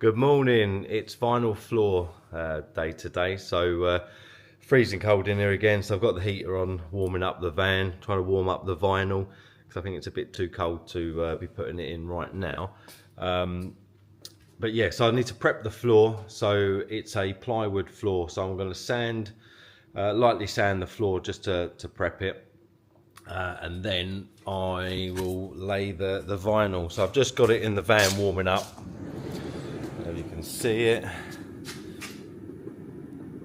Good morning. It's vinyl floor day today, so freezing cold in here again. So I've got the heater on, warming up the van, trying to warm up the vinyl because I think it's a bit too cold to be putting it in right now. But yeah, so I need to prep the floor. So it's a plywood floor, so I'm going to lightly sand the floor just to prep it. And then I will lay the vinyl. So I've just got it in the van warming up. You can see it.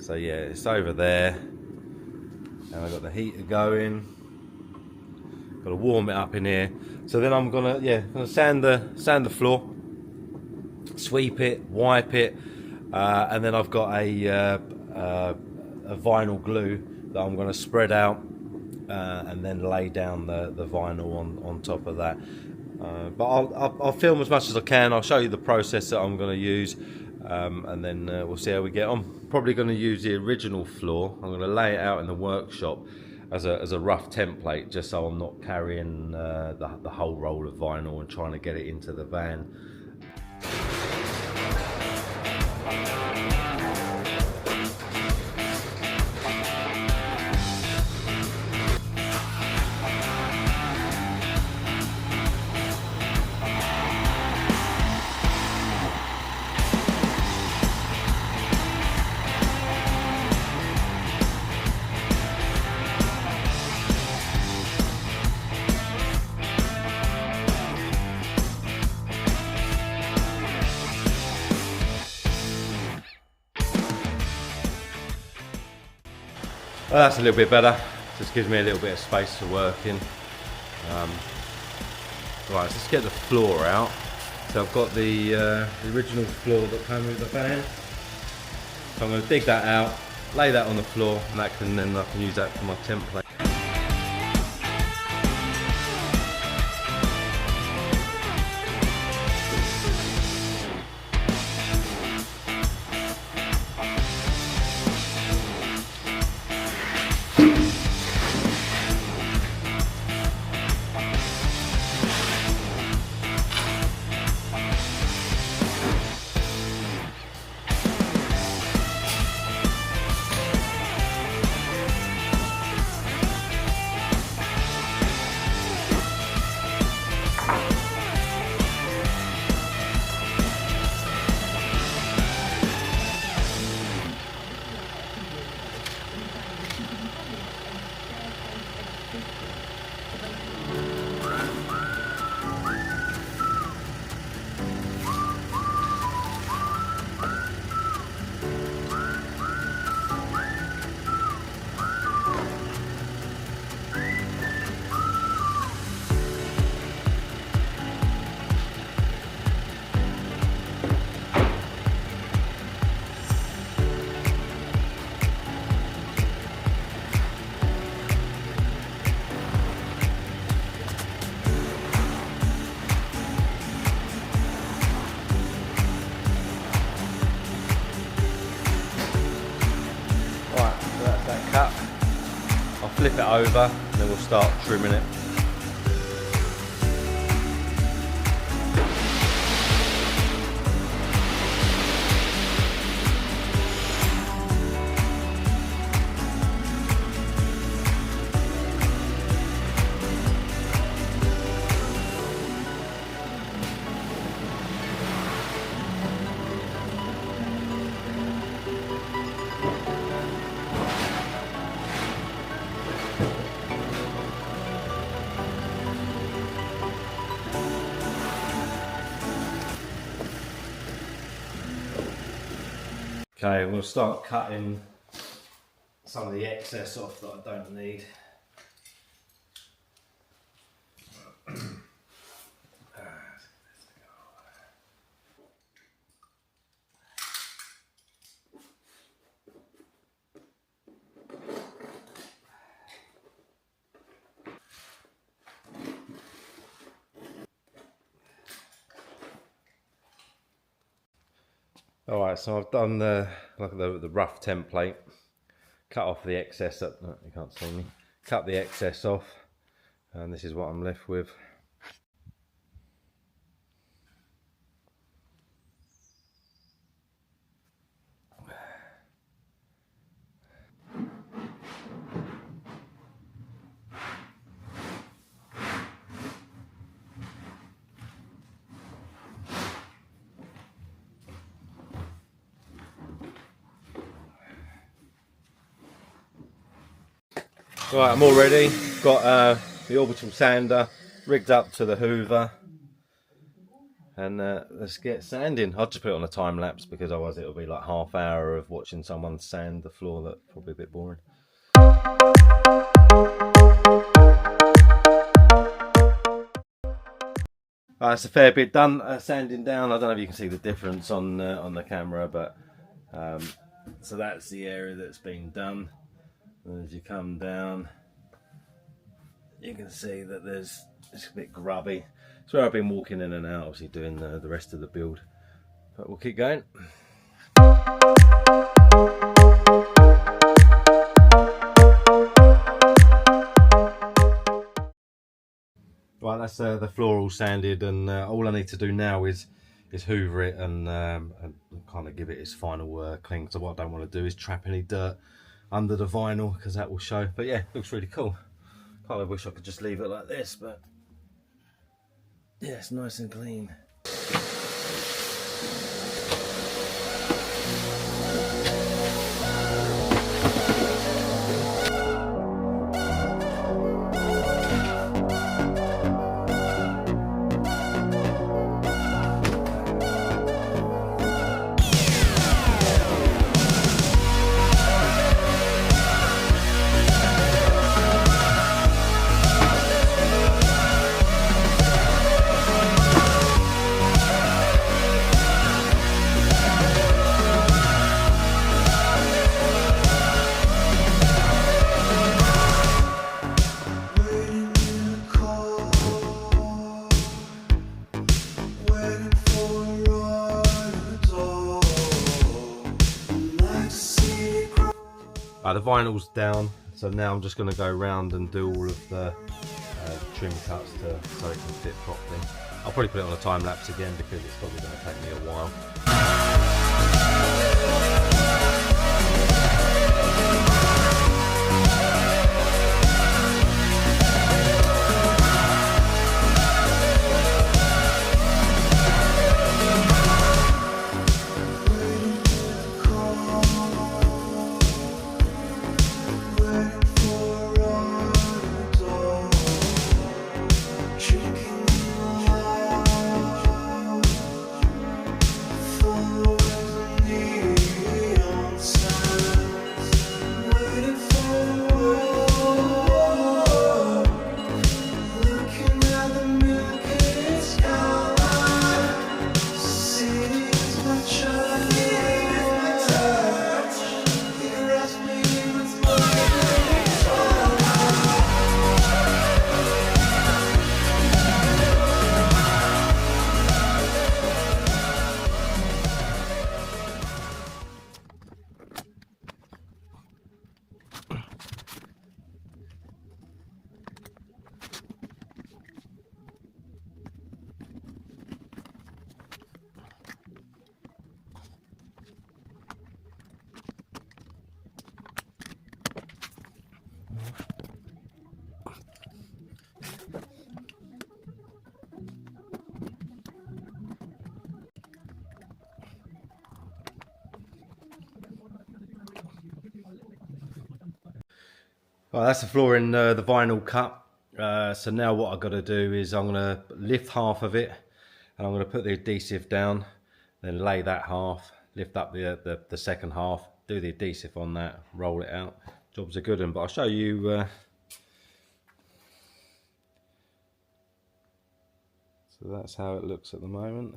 So yeah, it's over there, and I've got the heater going. Got to warm it up in here. So then I'm gonna sand the floor, sweep it, wipe it, and then I've got a vinyl glue that I'm gonna spread out and then lay down the vinyl on top of that. But I'll film as much as I can. I'll show you the process that I'm going to use, and then we'll see how we get on. Probably going to use the original floor. I'm going to lay it out in the workshop as a rough template, just so I'm not carrying the whole roll of vinyl and trying to get it into the van. Well, that's a little bit better. Just gives me a little bit of space to work in. Right, so let's get the floor out. So I've got the original floor that came with the van. So I'm going to dig that out, lay that on the floor, and then I can use that for my template. Cut. I'll flip it over and then we'll start trimming it. Okay, we'll start cutting some of the excess off that I don't need. Alright, so I've done the rough template, cut off the excess, you can't see me, cut the excess off, and this is what I'm left with. Right, I'm all ready. Got the orbital sander rigged up to the hoover, and let's get sanding. I'll just put it on a time lapse because otherwise it'll be like half hour of watching someone sand the floor. That's probably a bit boring. It's a fair bit done sanding down. I don't know if you can see the difference on the camera, but so that's the area that's been done. And as you come down, you can see that it's a bit grubby. It's where I've been walking in and out, obviously doing the rest of the build. But we'll keep going. Right, that's the floor all sanded, and all I need to do now is hoover it and kind of give it its final clean. So what I don't want to do is trap any dirt under the vinyl because that will show. But yeah, looks really cool. Kind of wish I could just leave it like this, but yeah, it's nice and clean. The vinyl's down, so now I'm just going to go around and do all of the trim cuts so it can fit properly. I'll probably put it on a time lapse again because it's probably going to take me a while. Right, that's the floor in the vinyl cut. So now what I've got to do is I'm going to lift half of it, and I'm going to put the adhesive down, then lay that half, lift up the second half, do the adhesive on that, roll it out. Job's a good one, but I'll show you. So that's how it looks at the moment.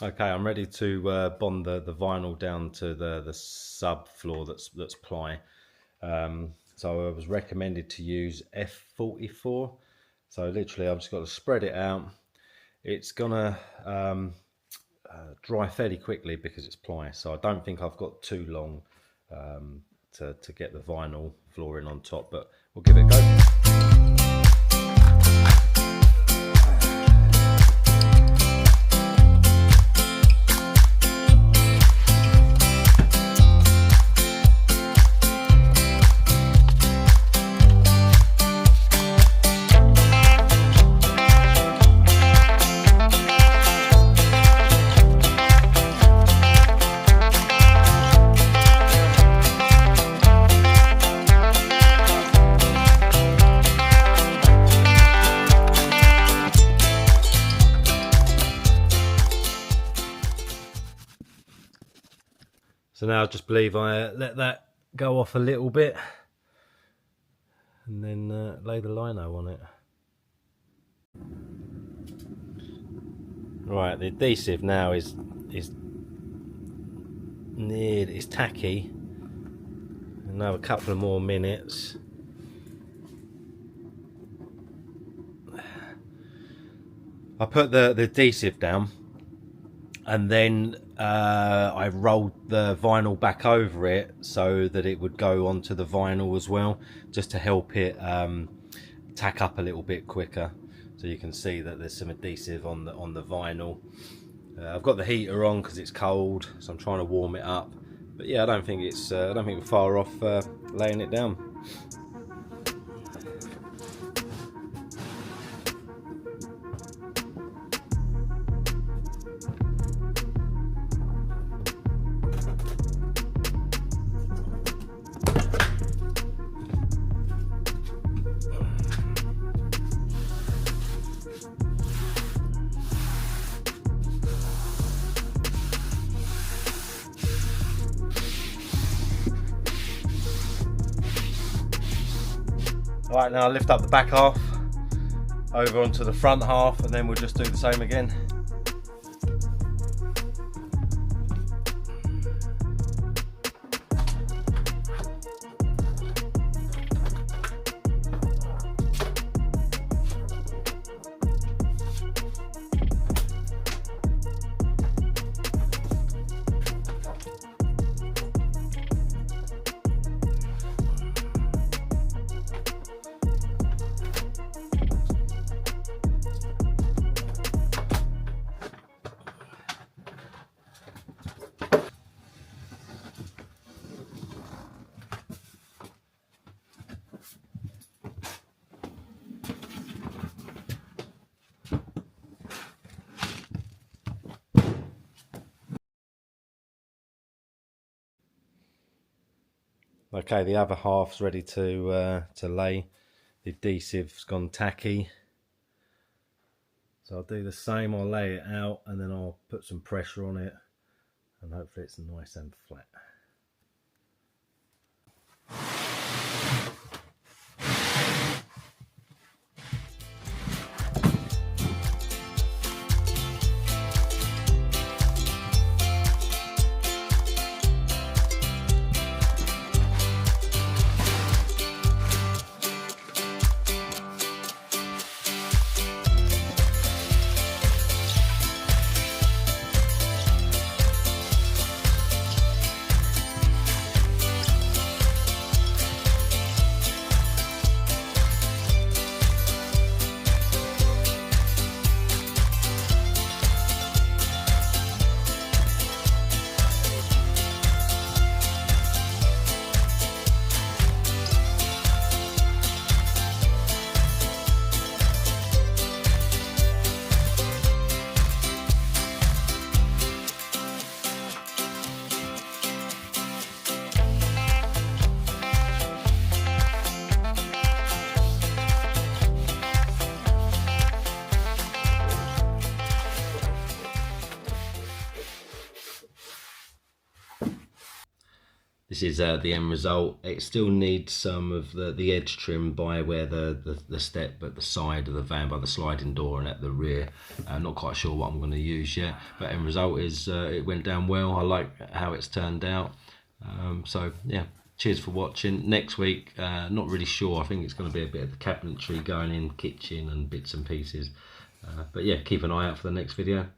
Okay, I'm ready to bond the vinyl down to the sub floor that's ply. So I was recommended to use F44. So literally I've just got to spread it out. It's gonna dry fairly quickly because it's ply, so I don't think I've got too long to get the vinyl flooring on top, but we'll give it a go. So now I just believe I let that go off a little bit and then lay the lino on it. Right, the adhesive now is near, it's tacky. Another couple of more minutes. I put the adhesive down and then I rolled the vinyl back over it so that it would go onto the vinyl as well, just to help it tack up a little bit quicker. So you can see that there's some adhesive on the vinyl. I've got the heater on because it's cold, so I'm trying to warm it up. But yeah, I don't think we're far off laying it down. Right, now I'll lift up the back half over onto the front half and then we'll just do the same again. Okay, the other half's ready to lay. The adhesive's gone tacky, so I'll do the same. I'll lay it out and then I'll put some pressure on it and hopefully it's nice and flat. This is the end result. It still needs some of the edge trim by where the step at the side of the van, by the sliding door and at the rear. I'm not quite sure what I'm going to use yet, but end result is it went down well. I like how it's turned out. So yeah, cheers for watching. Next week, not really sure. I think it's going to be a bit of the cabinetry going in, kitchen and bits and pieces. But yeah, keep an eye out for the next video.